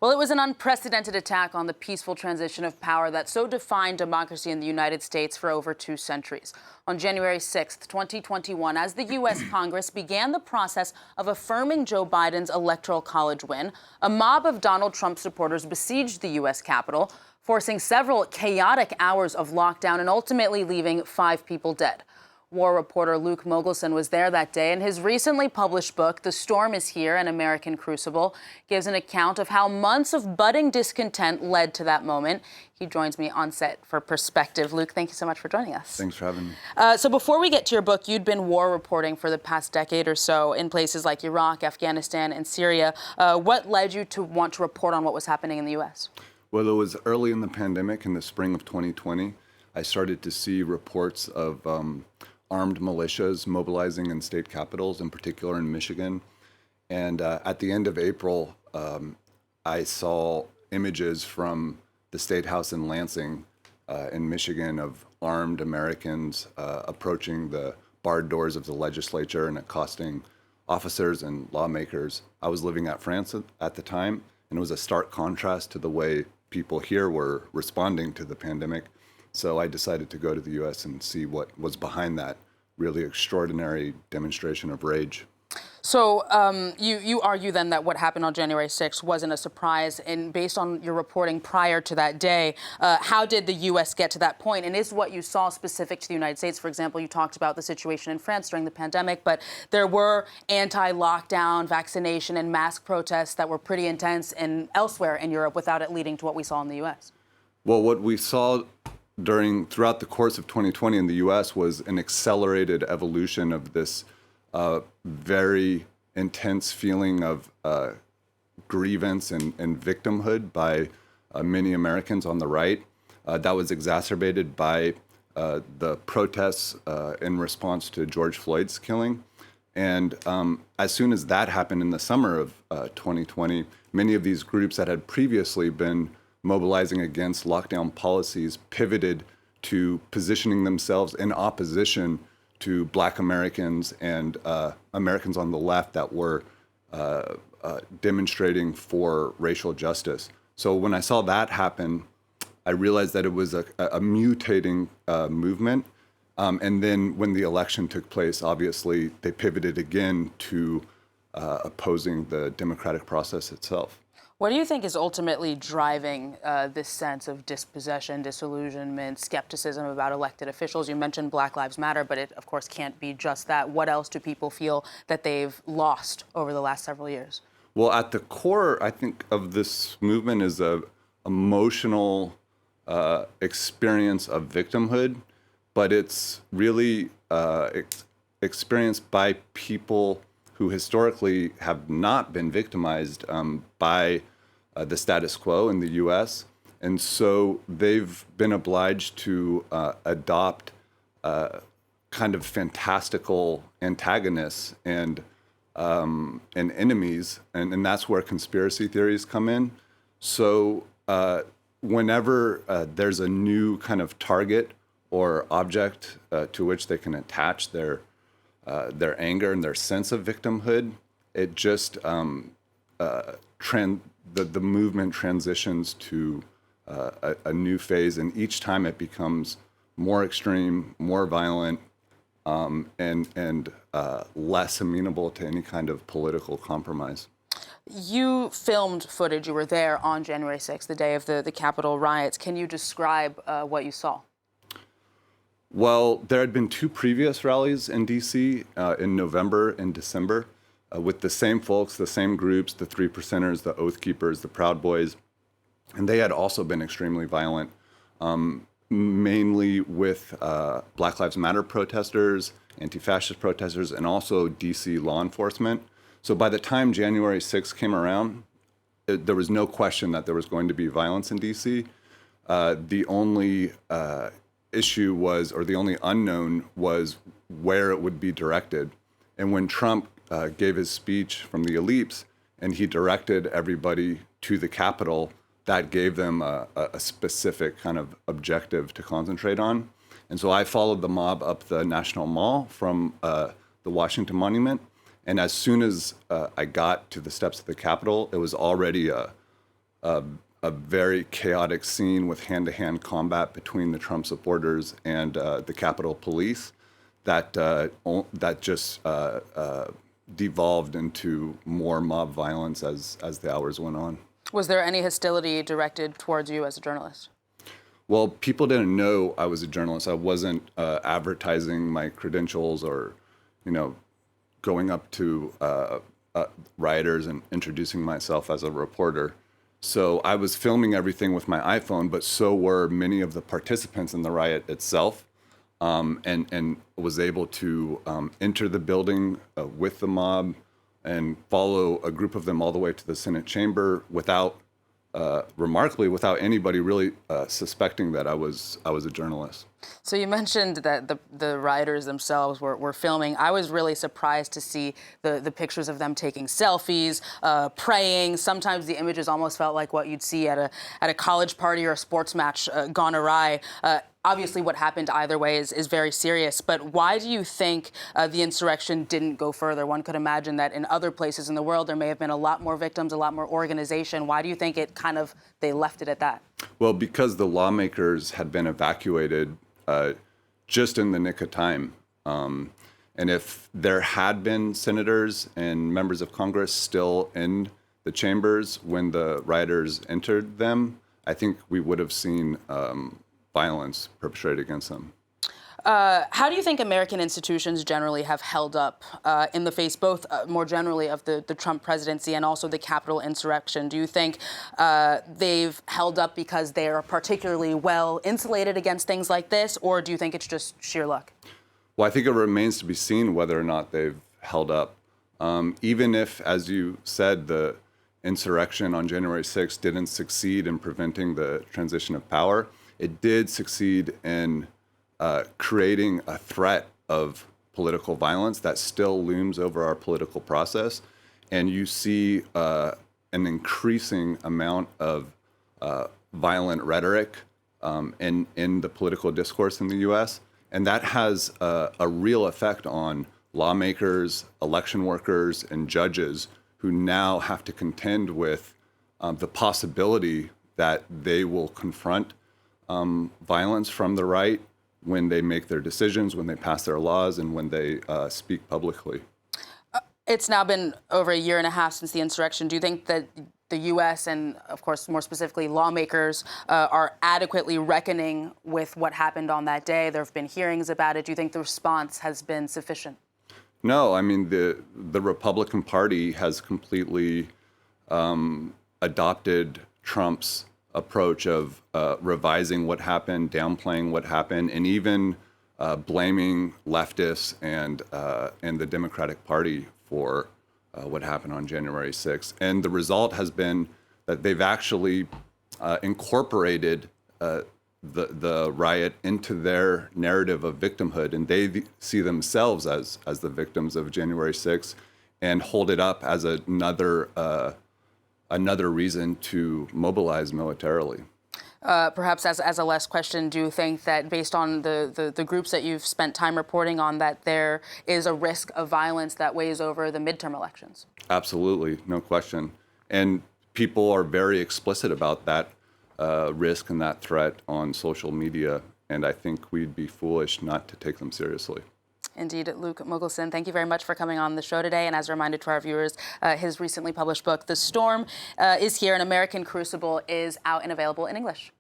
Well, it was an unprecedented attack on the peaceful transition of power that so defined democracy in the United States for over 2 centuries. On January 6th, 2021, as the U.S. Congress began the process of affirming Joe Biden's Electoral College win, a mob of Donald Trump supporters besieged the U.S. Capitol, forcing several chaotic hours of lockdown and ultimately leaving 5 people dead. War reporter Luke Mogelson was there that day, and his recently published book, The Storm is Here, An American Crucible, gives an account of how months of budding discontent led to that moment. He joins me on set for perspective. Luke, thank you so much for joining us. Thanks for having me. So before we get to your book, you'd been war reporting for the past decade or so in places like Iraq, Afghanistan, and Syria. What led you to want to report on what was happening in the U.S.? Well, it was early in the pandemic, in the spring of 2020. I started to see reports of armed militias mobilizing in state capitals, in particular in Michigan. And at the end of April, I saw images from the State House in Lansing in Michigan of armed Americans approaching the barred doors of the legislature and accosting officers and lawmakers. I was living at France at the time, and it was a stark contrast to the way people here were responding to the pandemic. So I decided to go to the U.S. and see what was behind that really extraordinary demonstration of rage. So you argue then that what happened on January 6th wasn't a surprise, and based on your reporting prior to that day, how did the U.S. get to that point? And is what you saw specific to the United States? For example, you talked about the situation in France during the pandemic, but there were anti-lockdown, vaccination, and mask protests that were pretty intense and elsewhere in Europe without it leading to what we saw in the U.S. Well, what we saw throughout the course of 2020 in the U.S. was an accelerated evolution of this very intense feeling of grievance and victimhood by many Americans on the right. That was exacerbated by the protests in response to George Floyd's killing. And as soon as that happened in the summer of 2020, many of these groups that had previously been mobilizing against lockdown policies pivoted to positioning themselves in opposition to Black Americans and Americans on the left that were demonstrating for racial justice. So when I saw that happen, I realized that it was a mutating movement. And then when the election took place, obviously, they pivoted again to opposing the democratic process itself. What do you think is ultimately driving this sense of dispossession, disillusionment, skepticism about elected officials? You mentioned Black Lives Matter, but it, of course, can't be just that. What else do people feel that they've lost over the last several years? Well, at the core, I think, of this movement is a emotional experience of victimhood, but it's really experienced by people who historically have not been victimized by the status quo in the U.S. And so they've been obliged to adopt kind of fantastical antagonists and enemies, and that's where conspiracy theories come in. So whenever there's a new kind of target or object to which they can attach their anger and their sense of victimhood, it just the movement transitions to a new phase, and each time it becomes more extreme, more violent, and less amenable to any kind of political compromise. You filmed footage. You were there on January 6th, the day of the Capitol riots. Can you describe what you saw? Well, there had been 2 previous rallies in D.C. In November and December with the same folks, the same groups, the 3 Percenters, the Oath Keepers, the Proud Boys, and they had also been extremely violent, mainly with Black Lives Matter protesters, anti-fascist protesters, and also D.C. law enforcement. So by the time January 6th came around, there was no question that there was going to be violence in D.C. The only issue was, or the only unknown was, where it would be directed. And when Trump gave his speech from the Ellipse and he directed everybody to the Capitol, that gave them a specific kind of objective to concentrate on. And so I followed the mob up the National Mall from the Washington Monument. And as soon as I got to the steps of the Capitol, it was already a a very chaotic scene with hand-to-hand combat between the Trump supporters and the Capitol Police that just devolved into more mob violence as the hours went on. Was there any hostility directed towards you as a journalist? Well, people didn't know I was a journalist. I wasn't advertising my credentials or, going up to rioters and introducing myself as a reporter. So I was filming everything with my iPhone, but so were many of the participants in the riot itself, and was able to enter the building with the mob and follow a group of them all the way to the Senate chamber remarkably without anybody really suspecting that I was a journalist. So you mentioned that the rioters themselves were filming. I was really surprised to see the pictures of them taking selfies, praying. Sometimes the images almost felt like what you'd see at a college party or a sports match gone awry. Obviously, what happened either way is very serious. But why do you think the insurrection didn't go further? One could imagine that in other places in the world there may have been a lot more victims, a lot more organization. Why do you think they left it at that? Well, because the lawmakers had been evacuated just in the nick of time. And if there had been senators and members of Congress still in the chambers when the rioters entered them, I think we would have seen violence perpetrated against them. How do you think American institutions generally have held up in the face, both more generally of the Trump presidency and also the Capitol insurrection? Do you think they've held up because they are particularly well insulated against things like this, or do you think it's just sheer luck? Well, I think it remains to be seen whether or not they've held up. Even if, as you said, the insurrection on January 6th didn't succeed in preventing the transition of power, it did succeed in creating a threat of political violence that still looms over our political process. And you see an increasing amount of violent rhetoric in the political discourse in the U.S. And that has a real effect on lawmakers, election workers, and judges who now have to contend with the possibility that they will confront violence from the right when they make their decisions, when they pass their laws, and when they speak publicly. It's now been over a year and a half since the insurrection. Do you think that the U.S. and, of course, more specifically, lawmakers are adequately reckoning with what happened on that day? There have been hearings about it. Do you think the response has been sufficient? No, I mean, the Republican Party has completely adopted Trump's approach of revising what happened, downplaying what happened, and even blaming leftists and the Democratic Party for what happened on January 6th. And the result has been that they've actually incorporated the riot into their narrative of victimhood, and they see themselves as the victims of January 6th and hold it up as another reason to mobilize militarily. Perhaps as a last question, do you think that based on the groups that you've spent time reporting on, that there is a risk of violence that weighs over the midterm elections? Absolutely, no question. And people are very explicit about that risk and that threat on social media, and I think we'd be foolish not to take them seriously. Indeed. Luke Mogelson, thank you very much for coming on the show today. And as a reminder to our viewers, his recently published book, The Storm, is here. An American Crucible is out and available in English.